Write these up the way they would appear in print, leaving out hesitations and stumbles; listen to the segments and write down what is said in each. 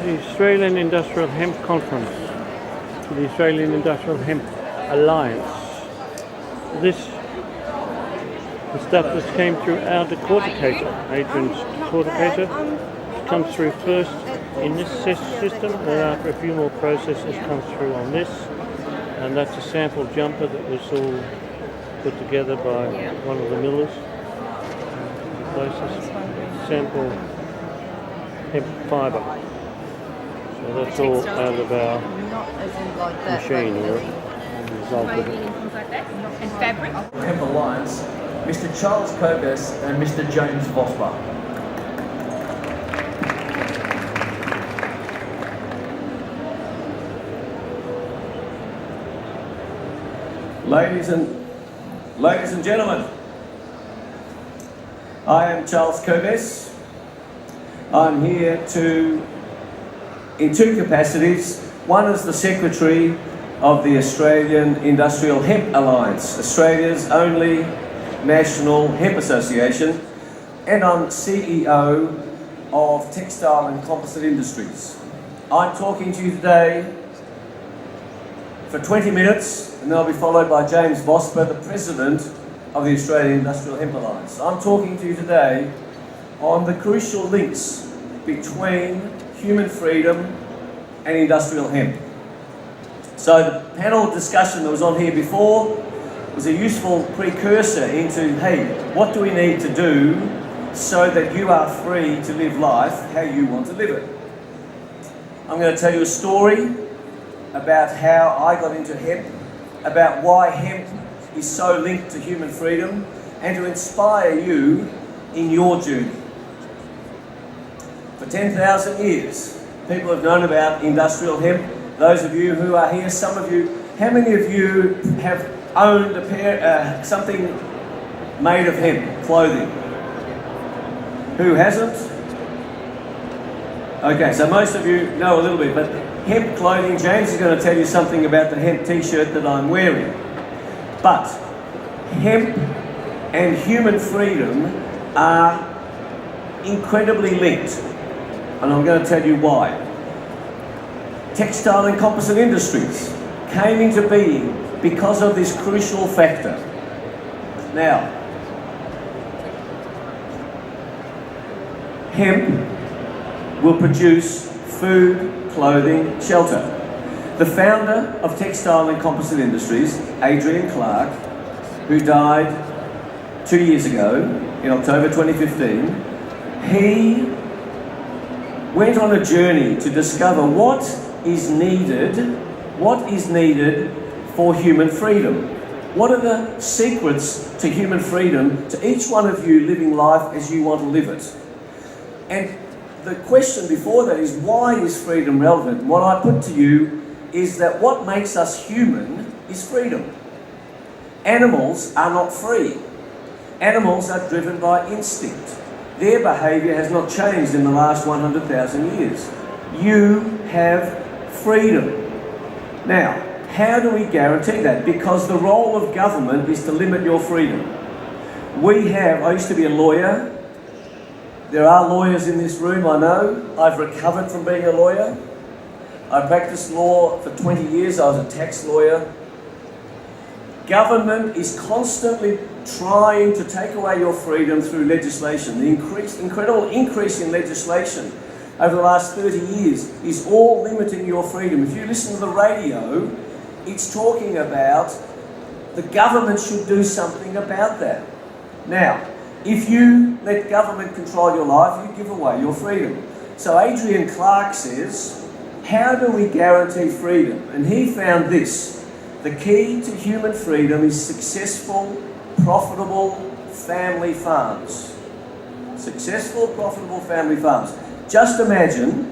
the Australian Industrial Hemp Conference for the Australian Industrial Hemp Alliance. This the stuff that came through our decorticator, Adrian's decorticator, comes through first in this system, and after a few more processes comes through on this, and that's a sample jumper that was all put together by one of the millers. Places sample hemp fibre. So that's all out of our machine here. And fabric. Hemp Alliance, Mr. Charles Kovess and Mr. James Vosper. Ladies and gentlemen, I am Charles Kovess. I'm here in two capacities. One as the Secretary of the Australian Industrial Hemp Alliance, Australia's only national hemp association, and I'm CEO of Textile and Composite Industries. I'm talking to you today for 20 minutes, and then I'll be followed by James Vosper, the President of the Australian Industrial Hemp Alliance. I'm talking to you today on the crucial links between human freedom and industrial hemp. So the panel discussion that was on here before was a useful precursor into, hey, what do we need to do so that you are free to live life how you want to live it? I'm going to tell you a story about how I got into hemp, about why hemp is so linked to human freedom, and to inspire you in your journey. For 10,000 years, people have known about industrial hemp. Those of you who are here, some of you, how many of you have owned something made of hemp, clothing? Who hasn't? Okay, so most of you know a little bit, but hemp clothing, James is going to tell you something about the hemp t-shirt that I'm wearing. But hemp and human freedom are incredibly linked, and I'm going to tell you why. Textile and Composite Industries came into being because of this crucial factor. Now, hemp will produce food, clothing, shelter. The founder of Textile and Composite Industries, Adrian Clarke, who died 2 years ago in October 2015, he went on a journey to discover what is needed for human freedom. What are the secrets to human freedom to each one of you living life as you want to live it? And the question before that is, why is freedom relevant? What I put to you is that what makes us human is freedom. Animals are not free. Animals are driven by instinct. Their behaviour has not changed in the last 100,000 years. You have freedom. Now, how do we guarantee that? Because the role of government is to limit your freedom. I used to be a lawyer. There are lawyers in this room, I know. I've recovered from being a lawyer. I practiced law for 20 years. I was a tax lawyer. Government is constantly trying to take away your freedom through legislation. The incredible increase in legislation over the last 30 years is all limiting your freedom. If you listen to the radio, it's talking about the government should do something about that. Now, if you let government control your life, you give away your freedom. So Adrian Clarke says, how do we guarantee freedom? And he found this. The key to human freedom is successful, profitable family farms. Successful, profitable family farms. Just imagine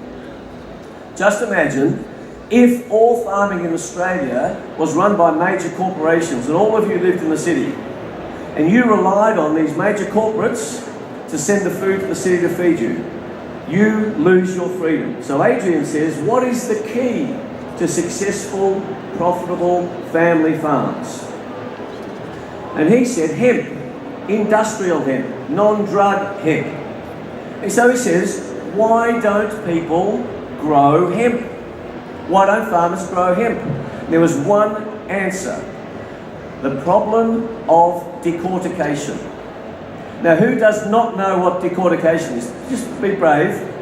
if all farming in Australia was run by major corporations and all of you lived in the city and you relied on these major corporates to send the food to the city to feed you. You lose your freedom. So Adrian says, what is the key to successful, profitable family farms? And he said hemp, industrial hemp, non-drug hemp. And so he says, why don't people grow hemp? Why don't farmers grow hemp? There was one answer: the problem of decortication. Now, who does not know what decortication is? Just be brave.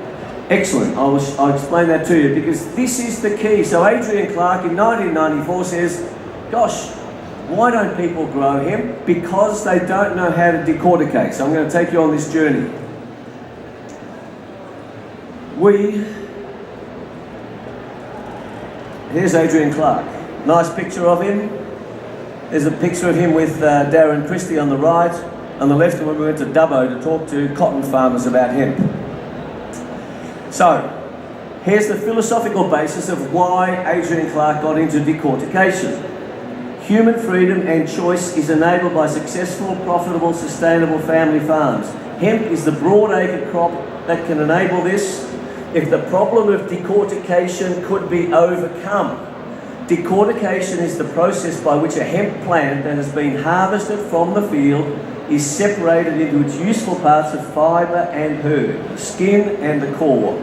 Excellent, I'll explain that to you, because this is the key. So Adrian Clarke in 1994 says, gosh, why don't people grow hemp? Because they don't know how to decorticate. So I'm going to take you on this journey. Here's Adrian Clarke. Nice picture of him. There's a picture of him with Darren Christie on the right. On the left, when we went to Dubbo to talk to cotton farmers about hemp. So, here's the philosophical basis of why Adrian Clarke got into decortication. Human freedom and choice is enabled by successful, profitable, sustainable family farms. Hemp is the broad-acre crop that can enable this. If the problem of decortication could be overcome. Decortication is the process by which a hemp plant that has been harvested from the field is separated into its useful parts of fibre and hurd, the skin and the core.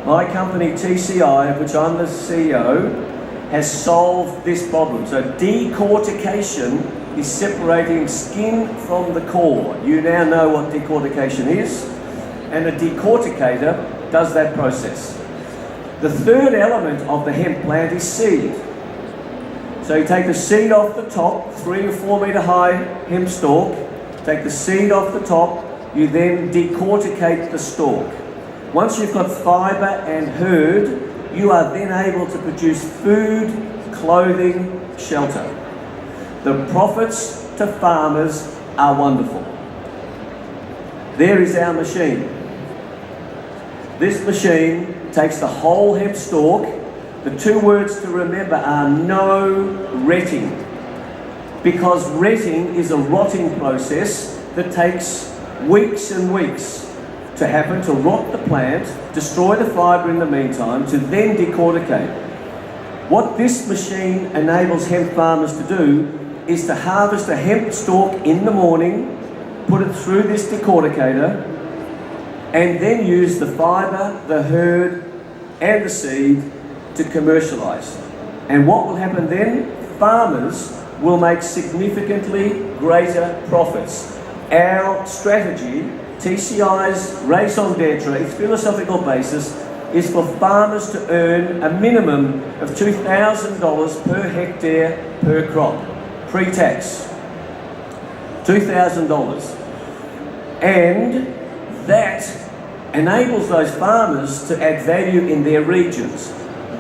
My company TCI, of which I'm the CEO, has solved this problem. So decortication is separating skin from the core. You now know what decortication is, and a decorticator does that process. The third element of the hemp plant is seed. So you take the seed off the top, 3 or 4 metre high hemp stalk, take the seed off the top, you then decorticate the stalk. Once you've got fibre and hurd, you are then able to produce food, clothing, shelter. The profits to farmers are wonderful. There is our machine. This machine takes the whole hemp stalk. The 2 words to remember are no retting, because retting is a rotting process that takes weeks and weeks to happen, to rot the plant, destroy the fibre in the meantime, to then decorticate. What this machine enables hemp farmers to do is to harvest a hemp stalk in the morning, put it through this decorticator, and then use the fibre, the hurd, and the seed to commercialise. And what will happen then? Farmers will make significantly greater profits. Our strategy, TCI's raison d'etre, its philosophical basis, is for farmers to earn a minimum of $2,000 per hectare per crop, pre-tax. $2,000. And that enables those farmers to add value in their regions.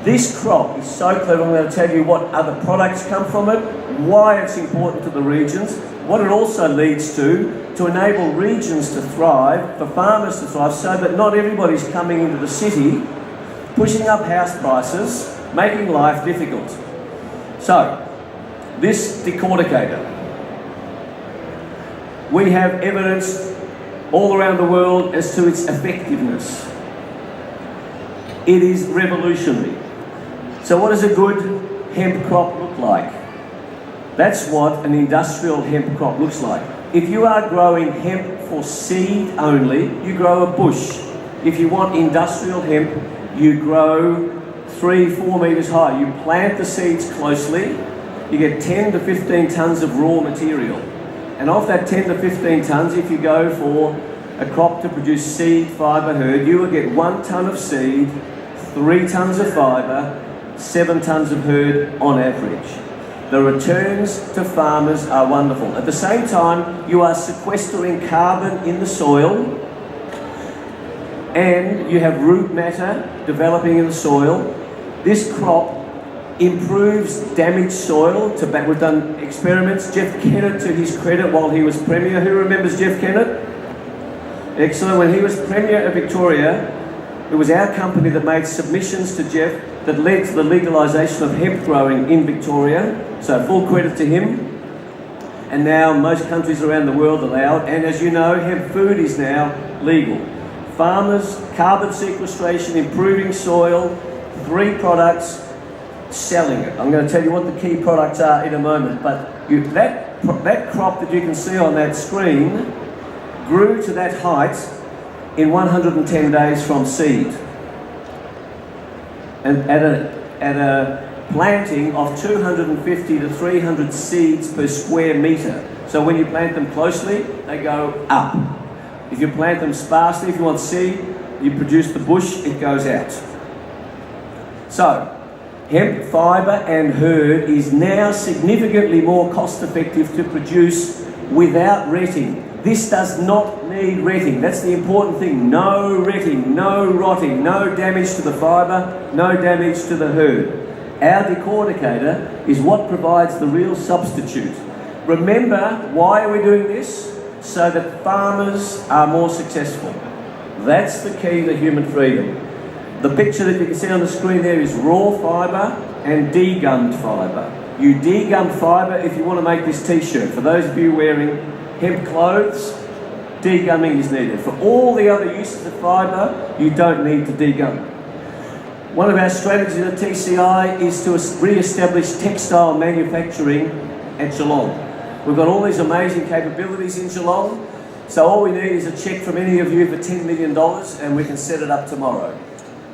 This crop is so clever. I'm going to tell you what other products come from it, why it's important to the regions, what it also leads to enable regions to thrive, for farmers to thrive, so that not everybody's coming into the city, pushing up house prices, making life difficult. So, this decorticator, we have evidence all around the world as to its effectiveness. It is revolutionary. So what does a good hemp crop look like? That's what an industrial hemp crop looks like. If you are growing hemp for seed only, you grow a bush. If you want industrial hemp, you grow 3-4 metres high. You plant the seeds closely, you get 10 to 15 tonnes of raw material. And of that 10 to 15 tonnes, if you go for a crop to produce seed, fibre, hurd, you will get 1 tonne of seed, 3 tonnes of fibre, 7 tonnes of hurd on average. The returns to farmers are wonderful. At the same time, you are sequestering carbon in the soil, and you have root matter developing in the soil. This crop improves damaged soil. We've done experiments. Jeff Kennett, to his credit, while he was Premier. Who remembers Jeff Kennett? Excellent. When he was Premier of Victoria, it was our company that made submissions to Jeff that led to the legalisation of hemp growing in Victoria. So full credit to him. And now most countries around the world allow it. And as you know, hemp food is now legal. Farmers, carbon sequestration, improving soil, 3 products, selling it. I'm going to tell you what the key products are in a moment. But that crop that you can see on that screen grew to that height in 110 days from seed. and at a planting of 250 to 300 seeds per square metre. So when you plant them closely, they go up. If you plant them sparsely, if you want seed, you produce the bush, it goes out. So, hemp fibre and hurd is now significantly more cost effective to produce without retting. This does not need retting. That's the important thing. No retting, no rotting, no damage to the fibre, no damage to the hurd. Our decorticator is what provides the real substitute. Remember, why are we doing this? So that farmers are more successful. That's the key to human freedom. The picture that you can see on the screen there is raw fibre and degummed fibre. You degum fibre if you want to make this t-shirt. For those of you wearing hemp clothes, degumming is needed. For all the other uses of fibre, you don't need to degum. One of our strategies at TCI is to re-establish textile manufacturing at Geelong. We've got all these amazing capabilities in Geelong, so all we need is a cheque from any of you for $10 million and we can set it up tomorrow.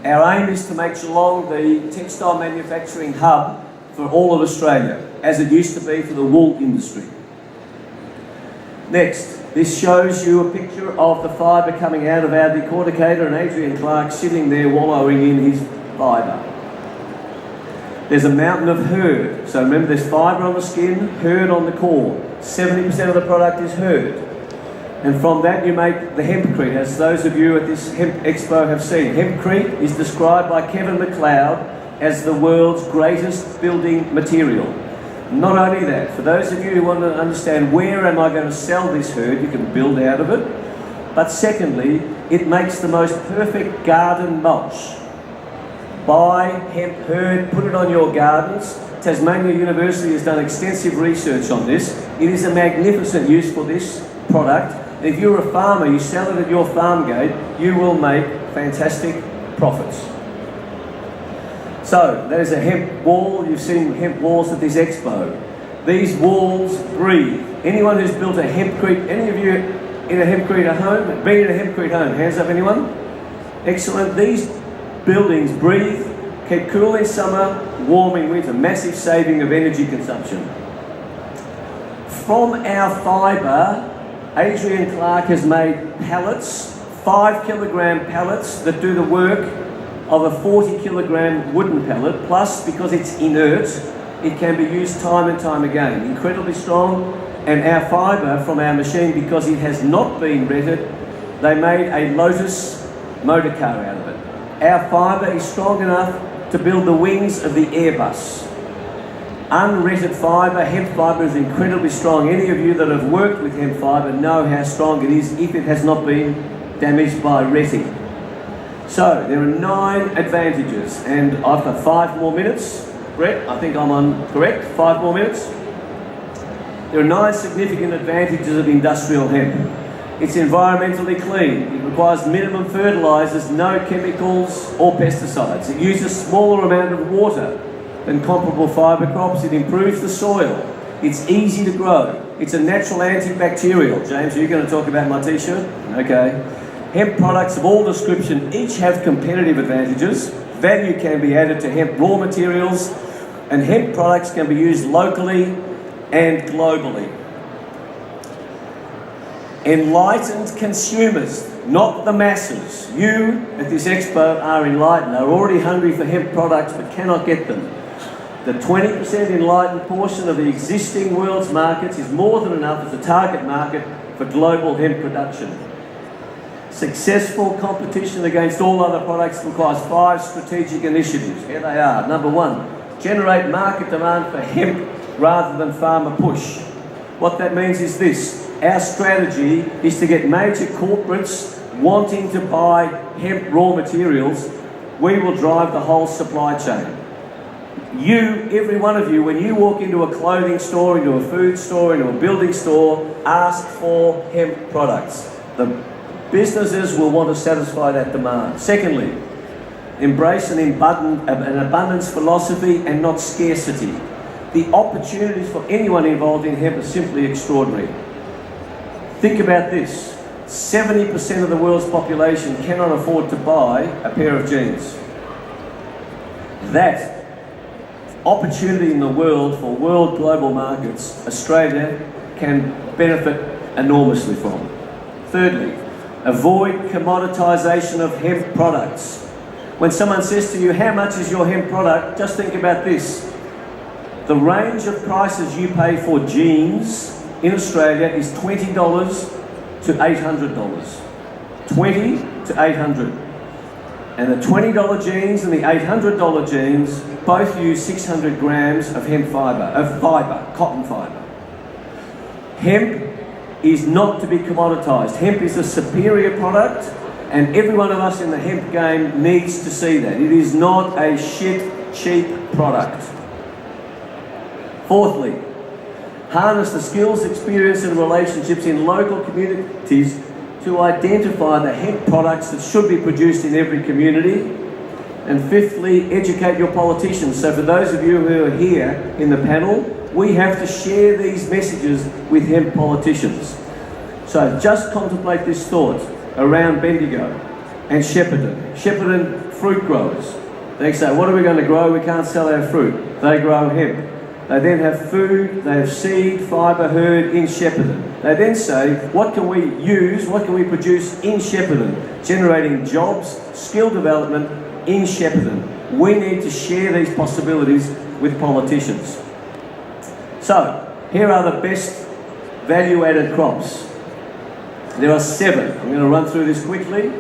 Our aim is to make Geelong the textile manufacturing hub for all of Australia, as it used to be for the wool industry. Next, this shows you a picture of the fibre coming out of our decorticator and Adrian Clarke sitting there wallowing in his fibre. There's a mountain of hurd. So remember, there's fibre on the skin, hurd on the core. 70% of the product is hurd. And from that you make the hempcrete, as those of you at this hemp expo have seen. Hempcrete is described by Kevin McLeod as the world's greatest building material. Not only that, for those of you who want to understand where am I going to sell this hurd, you can build out of it. But secondly, it makes the most perfect garden mulch. Buy hemp hurd, put it on your gardens. Tasmania University has done extensive research on this. It is a magnificent use for this product. And if you're a farmer, you sell it at your farm gate, you will make fantastic profits. So, there's a hemp wall. You've seen hemp walls at this expo. These walls breathe. Anyone who's built a hempcrete, any of you in a hempcrete at home? Been in a hempcrete home? Hands up, anyone? Excellent. These buildings breathe, keep cool in summer, warm in winter. Massive saving of energy consumption. From our fibre, Adrian Clarke has made pallets, 5 kilogram pallets that do the work of a 40 kilogram wooden pallet, plus because it's inert, it can be used time and time again. Incredibly strong. And our fibre from our machine, because it has not been retted, they made a Lotus motor car out of it. Our fibre is strong enough to build the wings of the Airbus. Unretted fibre, hemp fibre is incredibly strong. Any of you that have worked with hemp fibre know how strong it is if it has not been damaged by retting. So, there are 9 advantages, and I've got 5 more minutes. Brett, I think I'm on correct, 5 more minutes. There are 9 significant advantages of industrial hemp. It's environmentally clean. It requires minimum fertilisers, no chemicals or pesticides. It uses a smaller amount of water than comparable fibre crops. It improves the soil. It's easy to grow. It's a natural antibacterial. James, are you going to talk about my t-shirt? Okay. Hemp products of all description each have competitive advantages. Value can be added to hemp raw materials, and hemp products can be used locally and globally. Enlightened consumers, not the masses. You at this expo are enlightened, are already hungry for hemp products but cannot get them. The 20% enlightened portion of the existing world's markets is more than enough as a target market for global hemp production. Successful competition against all other products requires 5 strategic initiatives. Here they are. Number 1, generate market demand for hemp rather than farmer push. What that means is this. Our strategy is to get major corporates wanting to buy hemp raw materials. We will drive the whole supply chain. You, every one of you, when you walk into a clothing store, into a food store, into a building store, ask for hemp products. The businesses will want to satisfy that demand. Secondly, embrace an abundance philosophy and not scarcity. The opportunities for anyone involved in hemp are simply extraordinary. Think about this. 70% of the world's population cannot afford to buy a pair of jeans. that opportunity in the world for world global markets, Australia can benefit enormously from. Thirdly, avoid commoditisation of hemp products. When someone says to you, how much is your hemp product? Just think about this. The range of prices you pay for jeans in Australia is $20 to $800. 20 to 800. And the $20 jeans and the $800 jeans both use 600 grams of hemp fibre, cotton fibre. Hemp is not to be commoditised. Hemp is a superior product, and every one of us in the hemp game needs to see that. It is not a shit, cheap product. Fourthly, harness the skills, experience and relationships in local communities to identify the hemp products that should be produced in every community. And fifthly, educate your politicians. So for those of you who are here in the panel, we have to share these messages with hemp politicians. So just contemplate this thought around Bendigo and Shepparton. Shepparton fruit growers. They say, what are we going to grow? We can't sell our fruit. They grow hemp. They then have food, they have seed, fibre, herd in Shepparton. They then say, what can we use, what can we produce in Shepparton? Generating jobs, skill development in Shepparton. We need to share these possibilities with politicians. So, here are the best value-added crops. There are 7. I'm going to run through this quickly.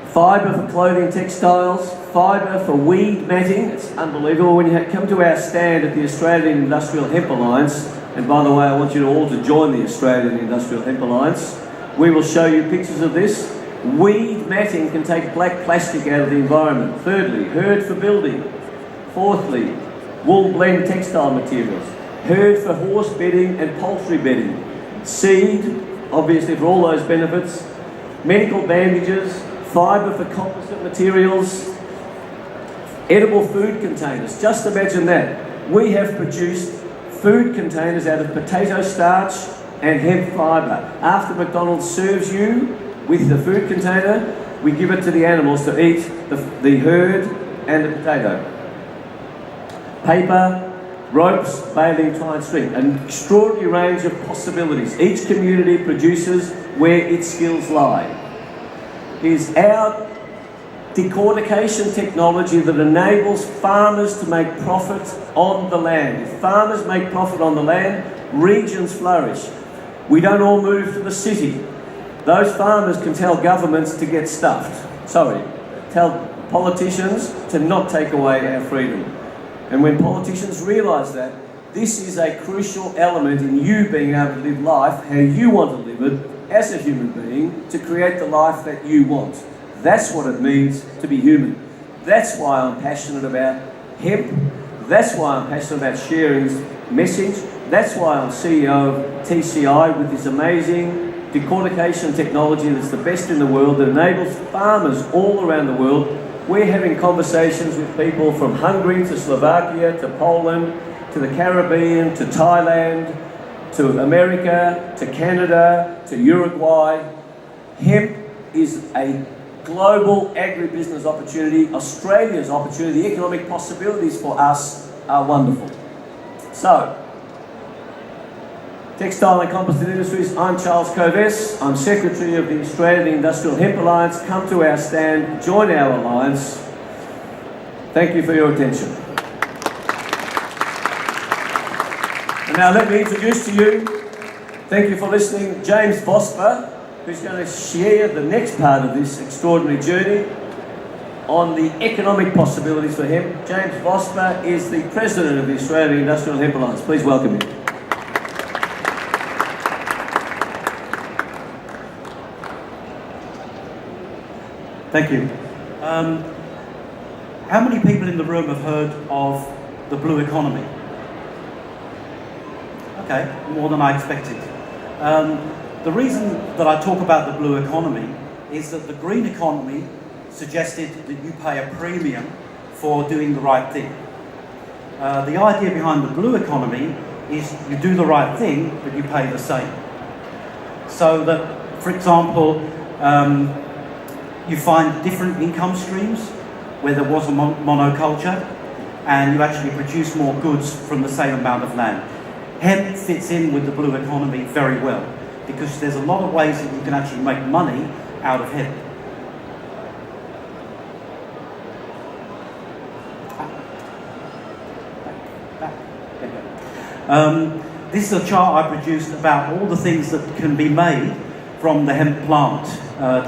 Fibre for clothing, textiles, fibre for weed matting. It's unbelievable. When you come to our stand at the Australian Industrial Hemp Alliance, and by the way, I want you all to join the Australian Industrial Hemp Alliance, we will show you pictures of this. Weed matting can take black plastic out of the environment. Thirdly, herd for building. Fourthly, wool blend textile materials. Herd for horse bedding and poultry bedding. Seed, obviously for all those benefits. Medical bandages, fibre for composite materials, edible food containers. Just imagine that. We have produced food containers out of potato starch and hemp fibre. After McDonald's serves you with the food container, we give it to the animals to eat the herd and the potato. Paper, ropes, baling, tie and string. An extraordinary range of possibilities. Each community produces where its skills lie. Is our decortication technology that enables farmers to make profit on the land. If farmers make profit on the land, regions flourish. We don't all move to the city. Those farmers can tell governments to get stuffed. Tell politicians to not take away our freedom. And when politicians realise that, this is a crucial element in you being able to live life how you want to live it as a human being, to create the life that you want. That's what it means to be human. That's why I'm passionate about hemp. That's why I'm passionate about sharing this message. That's why I'm CEO of TCI with this amazing decortication technology that's the best in the world, that enables farmers all around the world. We're having conversations with people from Hungary to Slovakia to Poland to the Caribbean to Thailand to America to Canada to Uruguay. Hemp is a global agribusiness opportunity. Australia's opportunity, the economic possibilities for us are wonderful. So, Textile and Composite Industries, I'm Charles Kovess. I'm Secretary of the Australian Industrial Hemp Alliance. Come to our stand, join our alliance. Thank you for your attention. And now let me introduce to you, thank you for listening, James Vosper, who's going to share the next part of this extraordinary journey on the economic possibilities for hemp. James Vosper is the President of the Australian Industrial Hemp Alliance. Please welcome him. Thank you. How many people in the room have heard of the blue economy? Okay, more than I expected. The reason that I talk about the blue economy is that the green economy suggested that you pay a premium for doing the right thing. The idea behind the blue economy is you do the right thing, but you pay the same. So that, for example, you find different income streams where there was a monoculture, and you actually produce more goods from the same amount of land. Hemp fits in with the blue economy very well, because there's a lot of ways that you can actually make money out of hemp. This is a chart I produced about all the things that can be made from the hemp plant.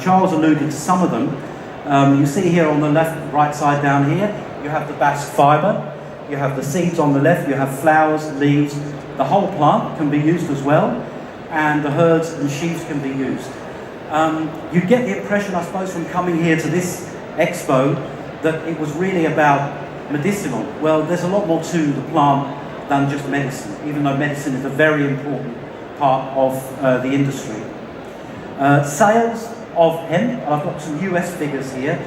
Charles alluded to some of them. You see here on the left, right side down here, you have the bast fibre, you have the seeds on the left, you have flowers, leaves. The whole plant can be used as well, and the herds and sheaves can be used. You get the impression, I suppose, from coming here to this expo that it was really about medicinal. Well, there's a lot more to the plant than just medicine, even though medicine is a very important part of the industry. Sales of hemp, I've got some US figures here.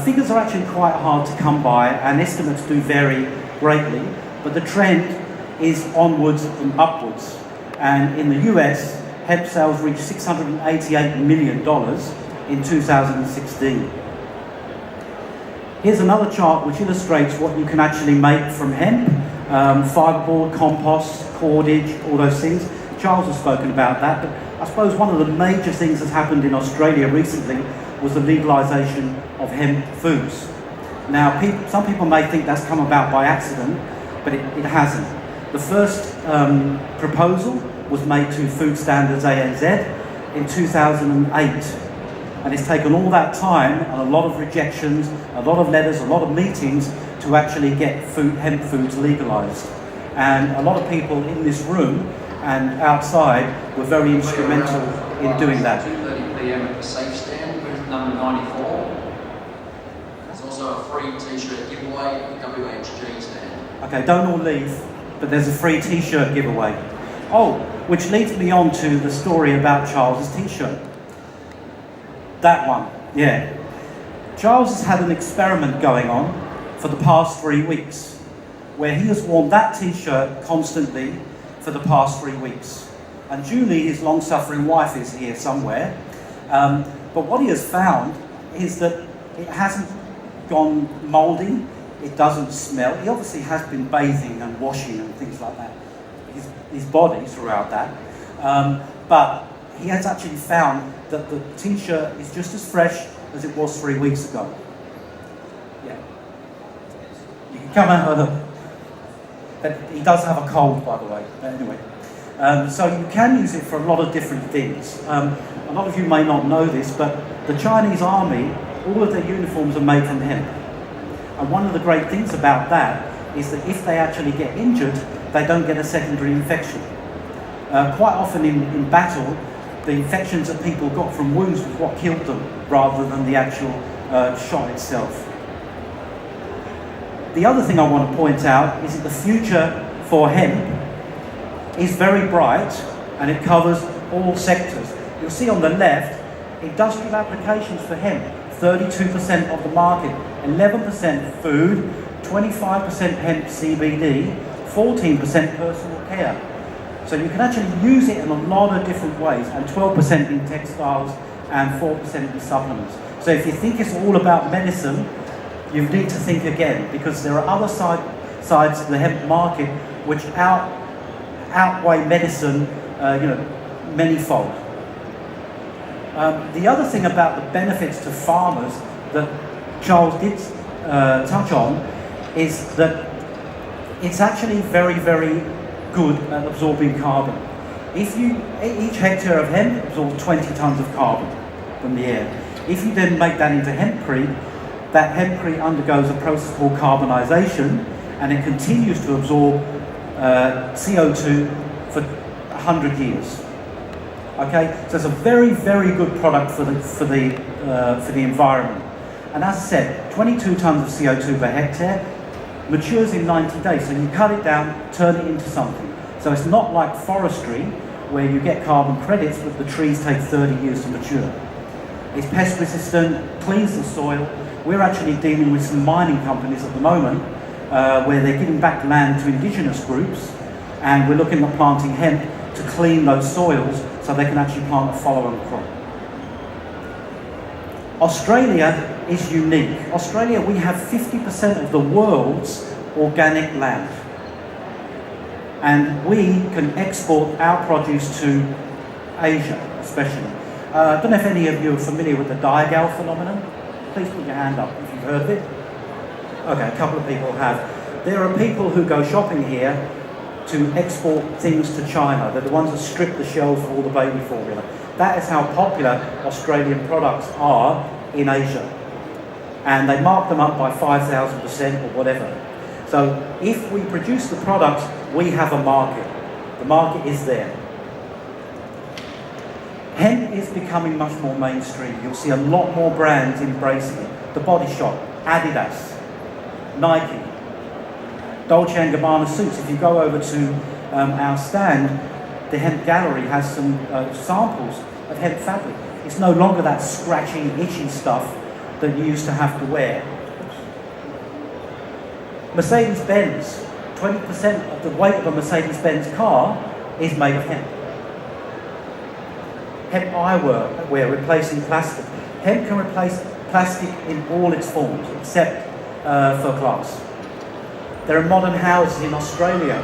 Figures are actually quite hard to come by, and estimates do vary greatly, but the trend is onwards and upwards. And in the US, hemp sales reached $688 million in 2016. Here's another chart which illustrates what you can actually make from hemp. Fiberboard, compost, cordage, all those things. Charles has spoken about that, but I suppose one of the major things that's happened in Australia recently was the legalisation of hemp foods. Now, some people may think that's come about by accident, but it hasn't. The first proposal was made to Food Standards ANZ in 2008. And it's taken all that time and a lot of rejections, a lot of letters, a lot of meetings to actually get hemp foods legalised. And a lot of people in this room and outside were very instrumental in doing that. 2:30 p.m. at the Safe Stand, booth number 94. There's also a free t-shirt giveaway at the WHG stand. Okay, don't all leave, but there's a free t-shirt giveaway. Oh, which leads me on to the story about Charles's t-shirt. That one, yeah. Charles has had an experiment going on for the past 3 weeks, where he has worn that t-shirt constantly for the past 3 weeks. And Julie, his long-suffering wife, is here somewhere. But what he has found is that it hasn't gone mouldy, it doesn't smell. He obviously has been bathing and washing and things like that, his body throughout that. But he has actually found that the t-shirt is just as fresh as it was 3 weeks ago. Yeah. You can come out of it. But he does have a cold, by the way. But anyway. So you can use it for a lot of different things. A lot of you may not know this, but the Chinese army, all of their uniforms are made from hemp. And one of the great things about that is that if they actually get injured, they don't get a secondary infection. Quite often in battle, the infections that people got from wounds was what killed them, rather than the actual shot itself. The other thing I want to point out is that the future for hemp is very bright, and it covers all sectors. You'll see on the left, industrial applications for hemp, 32% of the market, 11% food, 25% hemp CBD, 14% personal care. So you can actually use it in a lot of different ways, and 12% in textiles and 4% in supplements. So if you think it's all about medicine, you need to think again, because there are other sides to the hemp market which outweigh medicine, manyfold. The other thing about the benefits to farmers that Charles did touch on is that it's actually very, very good at absorbing carbon. Each hectare of hemp absorbs 20 tonnes of carbon from the air. If you then make that into hempcrete, that hempcrete undergoes a process called carbonisation, and it continues to absorb CO2 for 100 years. Okay, so it's a very, very good product for the environment. And as I said, 22 tonnes of CO2 per hectare matures in 90 days. So you cut it down, turn it into something. So it's not like forestry, where you get carbon credits, but the trees take 30 years to mature. It's pest resistant, cleans the soil. We're actually dealing with some mining companies at the moment where they're giving back land to indigenous groups, and we're looking at planting hemp to clean those soils so they can actually plant a follow-on crop. Australia is unique. Australia, we have 50% of the world's organic land. And we can export our produce to Asia, especially. I don't know if any of you are familiar with the Diagal phenomenon. Please put your hand up if you've heard of it. Okay, a couple of people have. There are people who go shopping here to export things to China. They're the ones that strip the shelves of all the baby formula. That is how popular Australian products are in Asia. And they mark them up by 5,000% or whatever. So if we produce the products, we have a market. The market is there. Hemp is becoming much more mainstream. You'll see a lot more brands embracing it. The Body Shop, Adidas, Nike, Dolce & Gabbana suits. If you go over to our stand, the hemp gallery has some samples of hemp fabric. It's no longer that scratching, itchy stuff that you used to have to wear. Mercedes-Benz, 20% of the weight of a Mercedes-Benz car is made of hemp. Hemp eyewear, replacing plastic. Hemp can replace plastic in all its forms, except for glass. There are modern houses in Australia.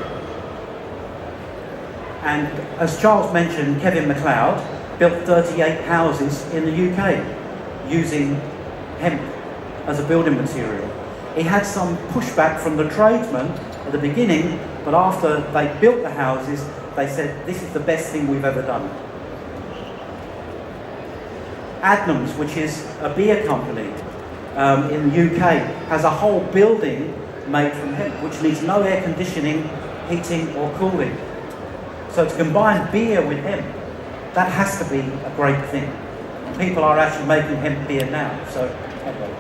And as Charles mentioned, Kevin McLeod built 38 houses in the UK using hemp as a building material. He had some pushback from the tradesmen at the beginning, but after they built the houses, they said, this is the best thing we've ever done. Adnams, which is a beer company in the UK, has a whole building made from hemp, which needs no air conditioning, heating or cooling. So to combine beer with hemp, that has to be a great thing. People are actually making hemp beer now, so anyway.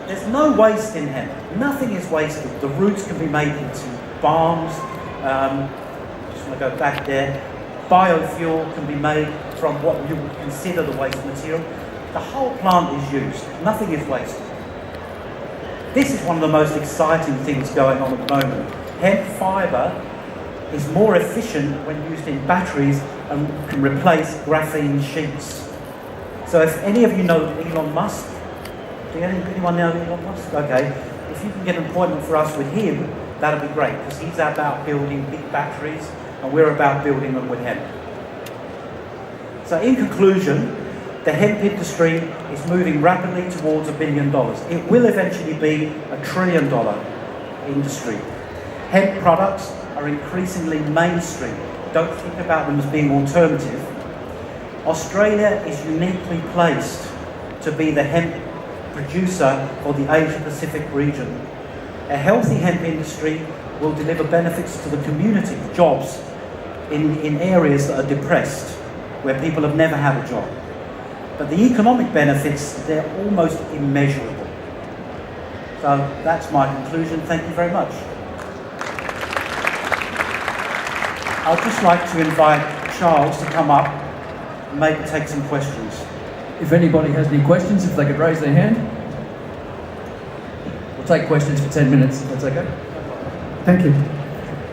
There's no waste in hemp. Nothing is wasted. The roots can be made into balms. Just want to go back there. Biofuel can be made from what you would consider the waste material. The whole plant is used. Nothing is wasted. This is one of the most exciting things going on at the moment. Hemp fibre is more efficient when used in batteries and can replace graphene sheets. So if any of you know Elon Musk, do anyone know Elon Musk? Okay, if you can get an appointment for us with him, that'll be great, because he's about building big batteries and we're about building them with hemp. So in conclusion, the hemp industry is moving rapidly towards $1 billion. It will eventually be a $1 trillion industry. Hemp products are increasingly mainstream. Don't think about them as being alternative. Australia is uniquely placed to be the hemp producer for the Asia-Pacific region. A healthy hemp industry will deliver benefits to the community, jobs, in areas that are depressed, where people have never had a job. But the economic benefits, they're almost immeasurable. So that's my conclusion. Thank you very much. I'd just like to invite Charles to come up and maybe take some questions. If anybody has any questions, if they could raise their hand. We'll take questions for 10 minutes, if that's okay. Thank you.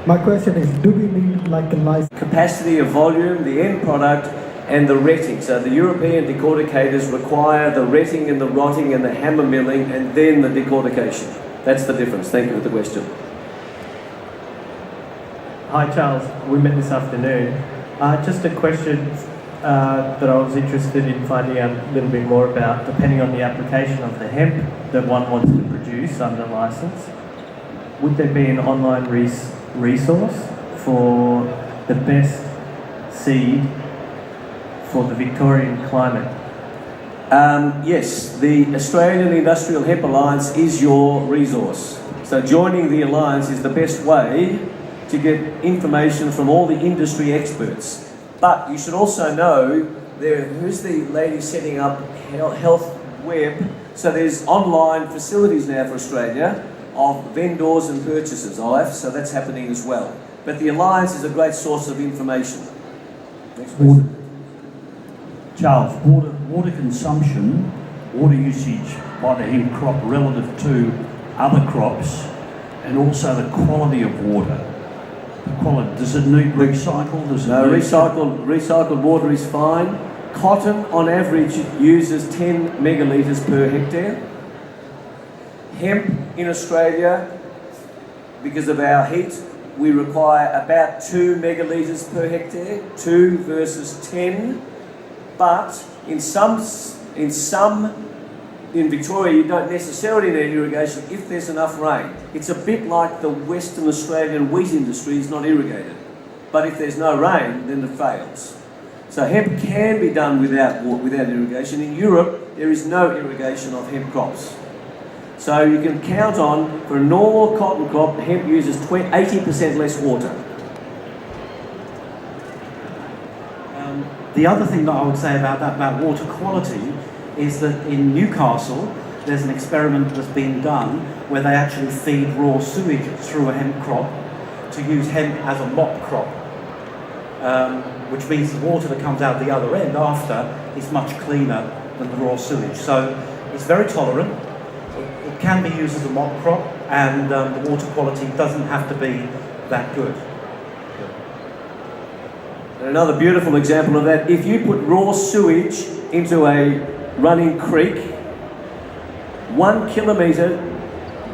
My question is, do we need like a license? Capacity of volume, the end product, and the retting. So the European decorticators require the retting and the rotting and the hammer milling and then the decortication. That's the difference. Thank you for the question. Hi Charles, we met this afternoon. Just a question that I was interested in finding out a little bit more about, depending on the application of the hemp that one wants to produce under license. Would there be an online resource for the best seed for the Victorian climate? Yes, the Australian Industrial Hemp Alliance is your resource. So joining the alliance is the best way to get information from all the industry experts. But you should also know, who's the lady setting up Health Web? So there's online facilities now for Australia of vendors and purchasers, Olaf, so that's happening as well. But the alliance is a great source of information. Next question. Charles, water consumption, water usage by the hemp crop relative to other crops, and also the quality of water. The quality, does it need recycled? No, recycled water is fine. Cotton, on average, uses 10 megalitres per hectare. Hemp in Australia, because of our heat, we require about 2 megalitres per hectare, 2 versus 10. But in Victoria, you don't necessarily need irrigation if there's enough rain. It's a bit like the Western Australian wheat industry is not irrigated. But if there's no rain, then it fails. So hemp can be done without irrigation. In Europe, there is no irrigation of hemp crops. So you can count on, for a normal cotton crop, hemp uses 80% less water. The other thing that I would say about that, about water quality, is that in Newcastle, there's an experiment that's been done where they actually feed raw sewage through a hemp crop to use hemp as a mop crop, which means the water that comes out the other end after is much cleaner than the raw sewage. So it's very tolerant. It can be used as a mop crop, and the water quality doesn't have to be that good. And another beautiful example of that, if you put raw sewage into a running creek, 1 kilometre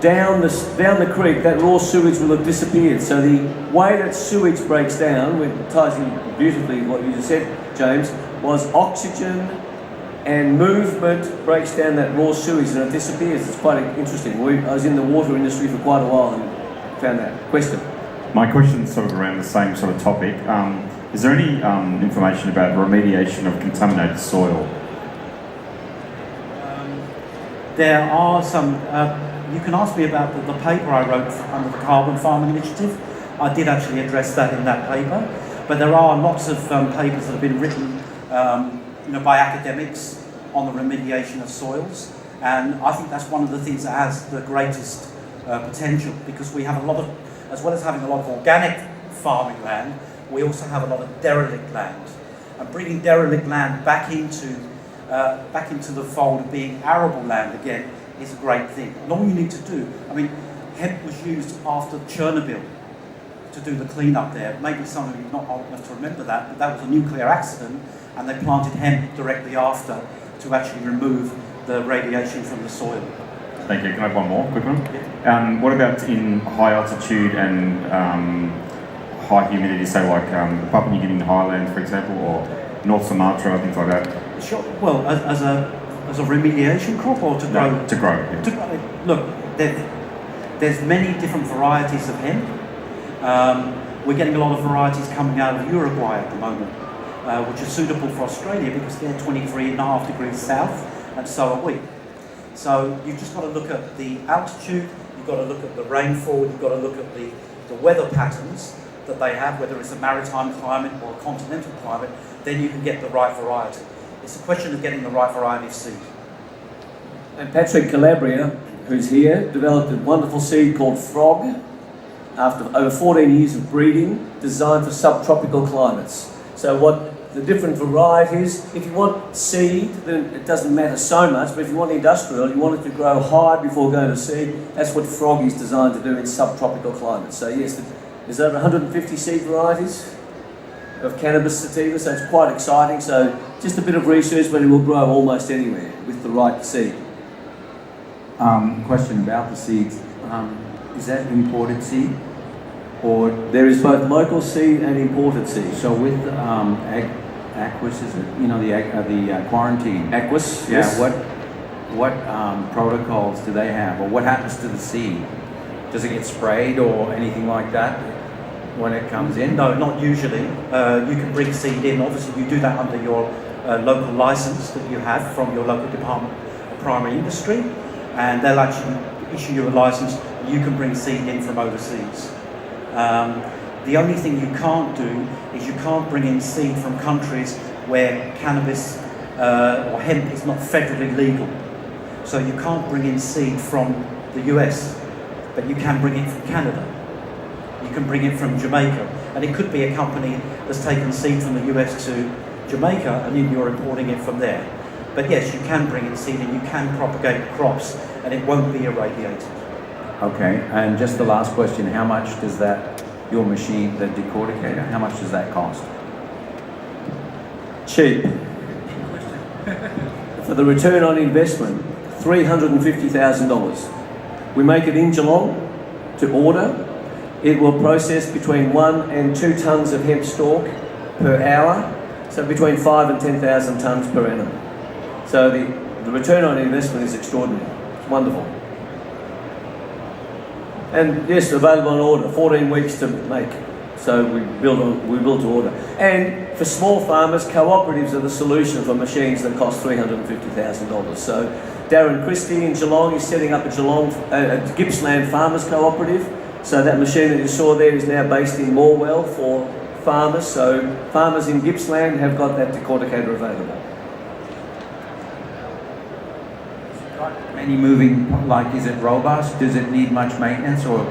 down the creek, that raw sewage will have disappeared. So the way that sewage breaks down, which ties in beautifully what you just said, James, was oxygen and movement breaks down that raw sewage and it disappears. It's quite interesting. I was in the water industry for quite a while and found that. Question? My question's sort of around the same sort of topic. Is there any information about remediation of contaminated soil? There are some, you can ask me about the paper I wrote under the Carbon Farming Initiative. I did actually address that in that paper, but there are lots of papers that have been written by academics on the remediation of soils, and I think that's one of the things that has the greatest potential, because we have a lot of, as well as having a lot of organic farming land, we also have a lot of derelict land, and bringing derelict land back into the fold of being arable land again is a great thing. And all you need to do, I mean, hemp was used after Chernobyl to do the cleanup there. Maybe some of you are not old enough to remember that, but that was a nuclear accident, and they planted hemp directly after to actually remove the radiation from the soil. Thank you. Can I have one more quick one? Yeah. What about in high altitude and high humidity, say like Papua New Guinea highlands, for example, or North Sumatra, things like that? Sure. Well, as a remediation crop or to grow? No, to grow. Yeah. Look, there's many different varieties of hemp. We're getting a lot of varieties coming out of Uruguay at the moment, which are suitable for Australia because they're 23.5 degrees south, and so are we. So you've just got to look at the altitude, you've got to look at the rainfall, you've got to look at the weather patterns that they have, whether it's a maritime climate or a continental climate, then you can get the right variety. It's a question of getting the right variety of seed. And Patrick Calabria, who's here, developed a wonderful seed called Frog after over 14 years of breeding, designed for subtropical climates. So what the different varieties, if you want seed, then it doesn't matter so much, but if you want industrial, you want it to grow high before going to seed, that's what Frog is designed to do in subtropical climates. So yes, there's over 150 seed varieties of cannabis sativa, so it's quite exciting. So just a bit of research, but it will grow almost anywhere with the right seed. Question about the seeds. Is that imported seed? Or there is both local seed and imported seed. So with Aquis, is it, the quarantine? Aquis, yeah. Yes. What protocols do they have, or what happens to the seed? Does it get sprayed or anything like that when it comes in? No, not usually. You can bring seed in. Obviously, you do that under your local license that you have from your local Department of Primary Industry, and they'll actually issue you a license. You can bring seed in from overseas. The only thing you can't do is you can't bring in seed from countries where cannabis or hemp is not federally legal. So you can't bring in seed from the US, but you can bring it from Canada. You can bring it from Jamaica, and it could be a company that's taken seed from the US to Jamaica and then you're importing it from there. But yes, you can bring in seed and you can propagate crops and it won't be irradiated. Okay, and just the last question, how much does your machine, the decorticator, how much does that cost? Cheap. for the return on investment, $350,000. We make it in Geelong to order. It will process between 1 and 2 tonnes of hemp stalk per hour, so between 5 and 10,000 tonnes per annum. So the return on investment is extraordinary. It's wonderful. And yes, available on order, 14 weeks to make. So we build to order. And for small farmers, cooperatives are the solution for machines that cost $350,000. So Darren Christie in Geelong is setting up a Gippsland Farmers Cooperative. So that machine that you saw there is now based in Morwell for farmers. So farmers in Gippsland have got that decorticator available. Any moving, like, is it robust? Does it need much maintenance, or?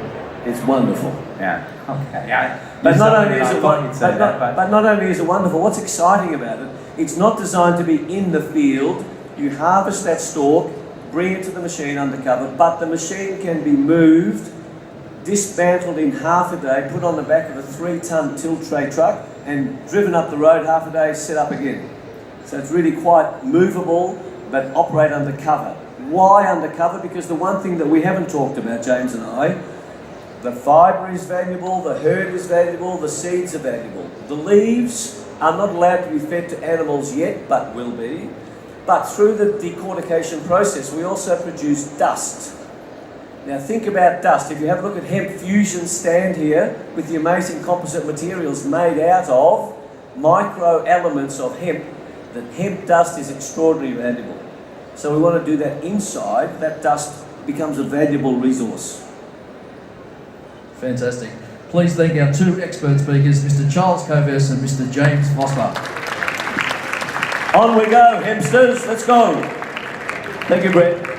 It's wonderful. Yeah. Okay. Yeah. But not only is it wonderful, what's exciting about it, it's not designed to be in the field. You harvest that stalk, bring it to the machine undercover, but the machine can be moved, dismantled in half a day, put on the back of a 3-tonne tilt tray truck and driven up the road half a day, set up again. So it's really quite movable, but operate undercover. Why undercover? Because the one thing that we haven't talked about, James and I, the fibre is valuable, the herd is valuable, the seeds are valuable. The leaves are not allowed to be fed to animals yet, but will be. But through the decortication process, we also produce dust. Now think about dust. If you have a look at Hemp Fusion stand here with the amazing composite materials made out of micro elements of hemp, that hemp dust is extraordinarily valuable. So we want to do that inside. That dust becomes a valuable resource. Fantastic. Please thank our 2 expert speakers, Mr. Charles Kovess and Mr. James Vosper. On we go, hempsters. Let's go. Thank you, Brett.